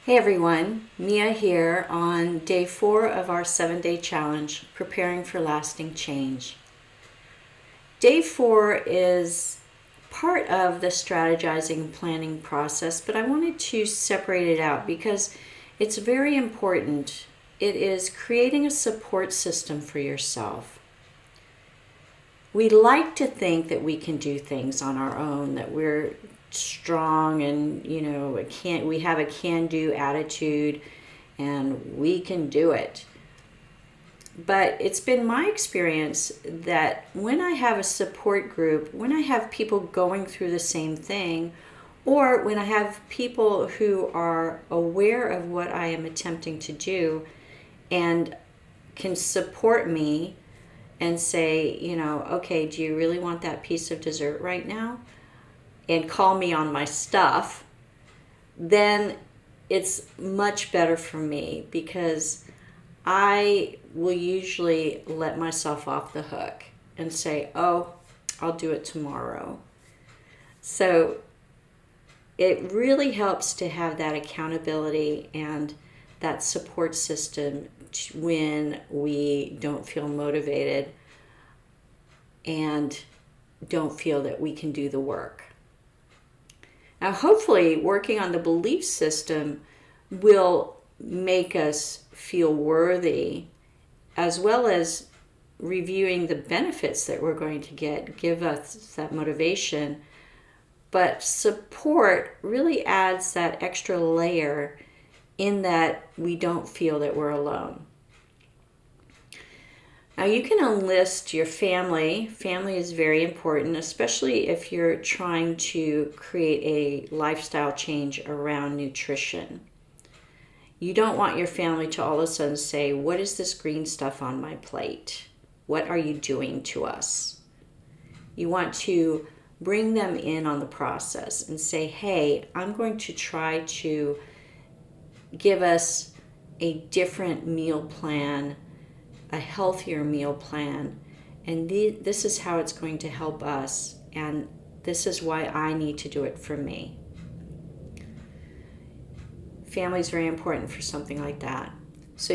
Hey everyone, Mia here on day 4 of our 7-day challenge, Preparing for Lasting Change. Day 4 is part of the strategizing and planning process, but I wanted to separate it out because it's very important. It is creating a support system for yourself. We like to think that we can do things on our own, that we're strong and we have a can-do attitude and we can do it. But it's been my experience that when I have a support group, when I have people going through the same thing, or when I have people who are aware of what I am attempting to do and can support me and say, okay, do you really want that piece of dessert right now? And call me on my stuff, then it's much better for me because I will usually let myself off the hook and say, oh, I'll do it tomorrow. So it really helps to have that accountability and that support system when we don't feel motivated and don't feel that we can do the work. Now, hopefully, working on the belief system will make us feel worthy, as well as reviewing the benefits that we're going to get, give us that motivation. But support really adds that extra layer in that we don't feel that we're alone. Now, you can enlist your family. Family is very important, especially if you're trying to create a lifestyle change around nutrition. You don't want your family to all of a sudden say, what is this green stuff on my plate? What are you doing to us? You want to bring them in on the process and say, hey, I'm going to try to give us a different meal plan, a healthier meal plan, and this is how it's going to help us, and this is why I need to do it for me. Family is very important for something like that. So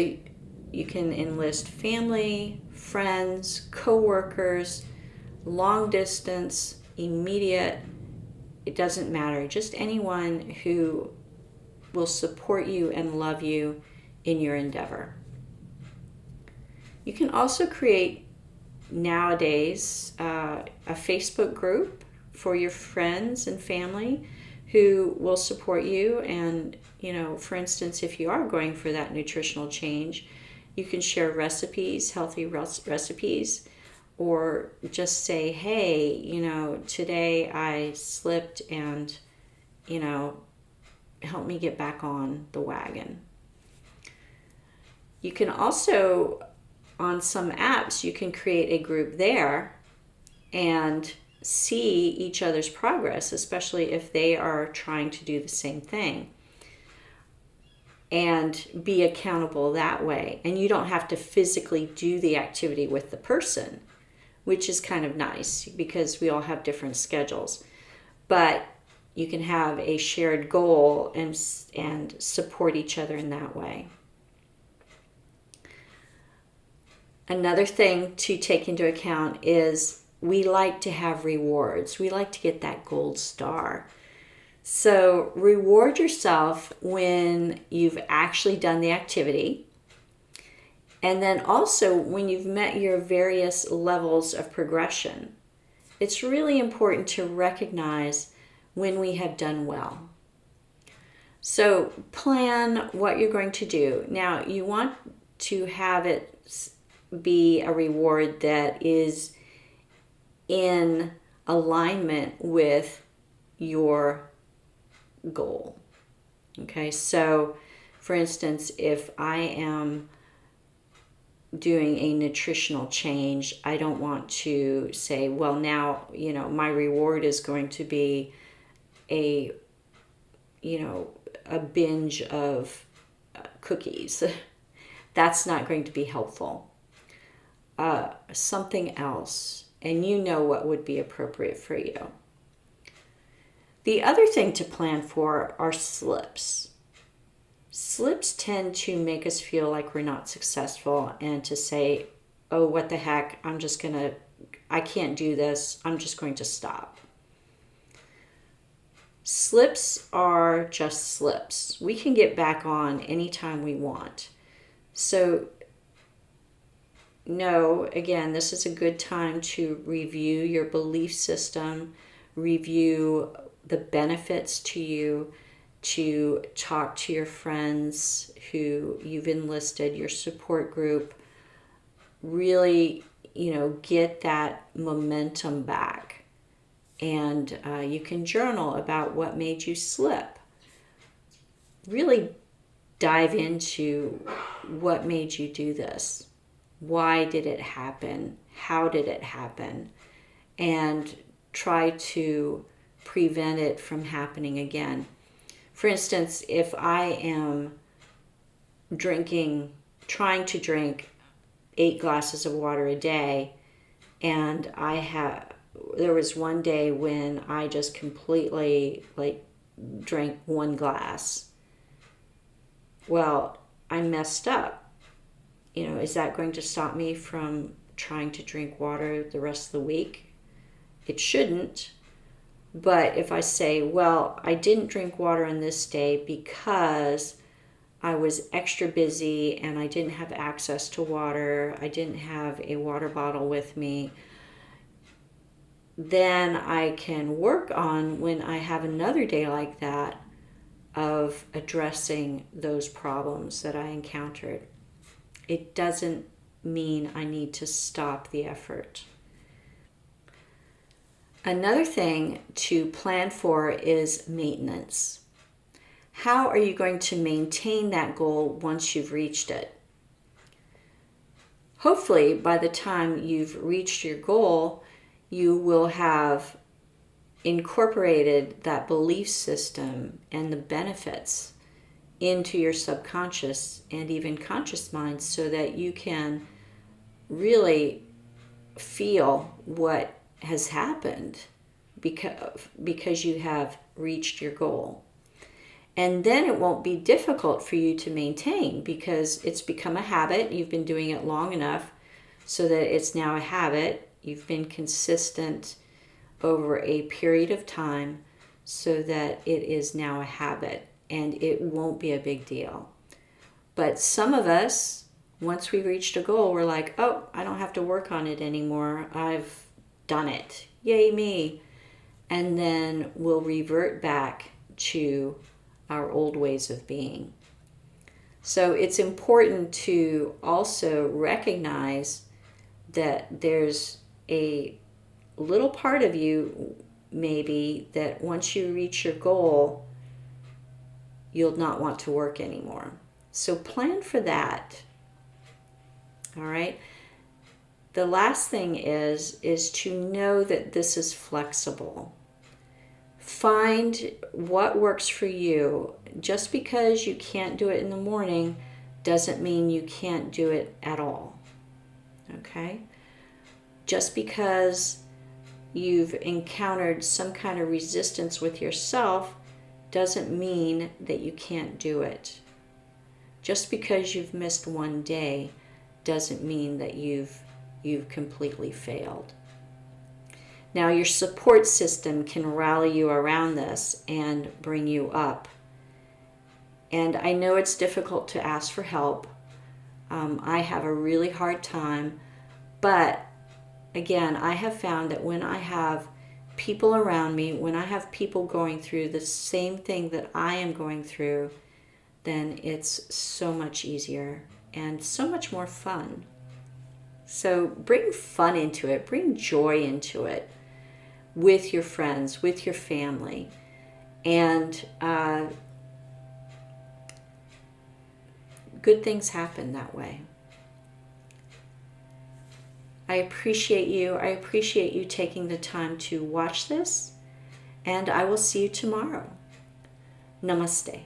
you can enlist family, friends, co-workers, long distance, immediate, it doesn't matter. Just anyone who will support you and love you in your endeavor. You can also create nowadays a Facebook group for your friends and family who will support you. And, for instance, if you are going for that nutritional change, you can share recipes, healthy recipes, or just say, hey, today I slipped and, help me get back on the wagon. You can also, on some apps, you can create a group there and see each other's progress, especially if they are trying to do the same thing, and be accountable that way. And you don't have to physically do the activity with the person, which is kind of nice because we all have different schedules. But you can have a shared goal and support each other in that way. Another thing to take into account is we like to have rewards. We like to get that gold star. So reward yourself when you've actually done the activity. And then also when you've met your various levels of progression. It's really important to recognize when we have done well. So plan what you're going to do. Now, you want to have it be a reward that is in alignment with your goal. Okay, so for instance, if I am doing a nutritional change, I don't want to say, well, now, my reward is going to be a binge of cookies. That's not going to be helpful. Something else, and what would be appropriate for you. The other thing to plan for are slips. Slips tend to make us feel like we're not successful and to say, oh, what the heck, I can't do this, I'm just going to stop. Slips are just slips. We can get back on anytime we want. So, no, again, this is a good time to review your belief system, review the benefits to you, to talk to your friends who you've enlisted, your support group. Really, get that momentum back. And you can journal about what made you slip. Really dive into what made you do this. Why did it happen? How did it happen? And try to prevent it from happening again. For instance, if I am trying to drink 8 glasses of water a day, and there was one day when I just completely drank 1 glass. Well, I messed up. Is that going to stop me from trying to drink water the rest of the week? It shouldn't. But if I say, well, I didn't drink water on this day because I was extra busy and I didn't have access to water, I didn't have a water bottle with me, then I can work on, when I have another day like that, of addressing those problems that I encountered. It doesn't mean I need to stop the effort. Another thing to plan for is maintenance. How are you going to maintain that goal once you've reached it? Hopefully, by the time you've reached your goal, you will have incorporated that belief system and the benefits into your subconscious and even conscious mind, so that you can really feel what has happened because you have reached your goal. And then it won't be difficult for you to maintain, because it's become a habit. You've been doing it long enough so that it's now a habit. You've been consistent over a period of time so that it is now a habit, and it won't be a big deal. But some of us, once we reached a goal, we're like, oh, I don't have to work on it anymore. I've done it. Yay me. And then we'll revert back to our old ways of being. So it's important to also recognize that there's a little part of you, maybe, that once you reach your goal, you'll not want to work anymore. So plan for that. All right? The last thing is to know that this is flexible. Find what works for you. Just because you can't do it in the morning doesn't mean you can't do it at all. Okay? Just because you've encountered some kind of resistance with yourself doesn't mean that you can't do it. Just because you've missed one day doesn't mean that you've completely failed. Now, your support system can rally you around this and bring you up. And I know it's difficult to ask for help. I have a really hard time. But again, I have found that when I have people around me, when I have people going through the same thing that I am going through, then it's so much easier and so much more fun. So bring fun into it, bring joy into it with your friends, with your family, and good things happen that way. I appreciate you. I appreciate you taking the time to watch this, and I will see you tomorrow. Namaste.